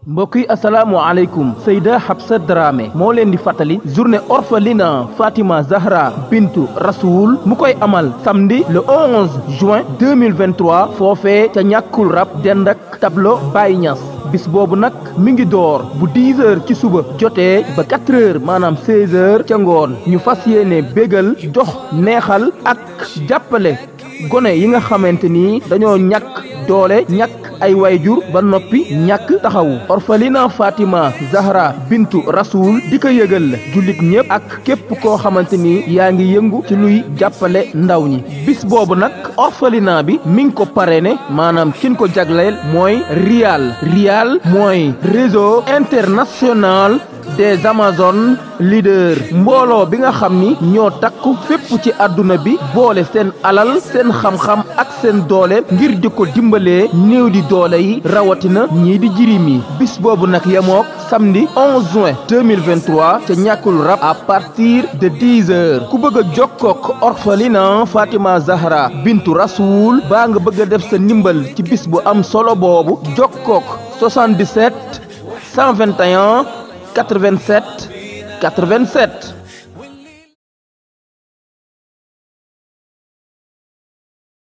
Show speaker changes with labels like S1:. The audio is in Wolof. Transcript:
S1: mbokk yi asalaamualeykum Seyda Habsa Dramé moo leen di fàttali journée orphelinat Fatima Zahra bintu Rasoul mu koy amal samedi le 11 juin 2023 foofee ca ñàkkul rab dend ak tableau Baye Niass bis boobu nag mi ngi door bu 10 heures ci suba jotee ba 4 heures maanaam 16 heures ca ngoon ñu fas yéene bégal jox neexal ak jàppale gone yi nga xamante ni dañoo ñàkk doole ñàkk ay wayjur ba noppi ñàkk taxawu orphelinat Fatima Zahra bintu Rasoul di ko yëgal la jullit ñëpp ak képp koo xamante ni yaa ngi yëngu ci luy jàppale ndaw ñi bis boobu nag orphelinat bi mi ngi ko parrainé maanaam kin ko jagleel mooy RIAL mooy réseau international des Amazones leaders mbooloo bi nga xam ni ñoo takku fépp ci àdduna bi boole seen alal seen xam-xam ak seen doole ngir di ko dimbalee néew di doole yi rawatina ñii di jirim yi bis boobu nag yemook samedi 11 juin 2023 ca ñàkkul rab à partir de 10 heures ku bëgg a jokkook orphelinat Fatima Zahra bintu Rasoul baa nga bëgg a def sa ndimbal ci bis bu am solo boobu jokkook 77 121 87 87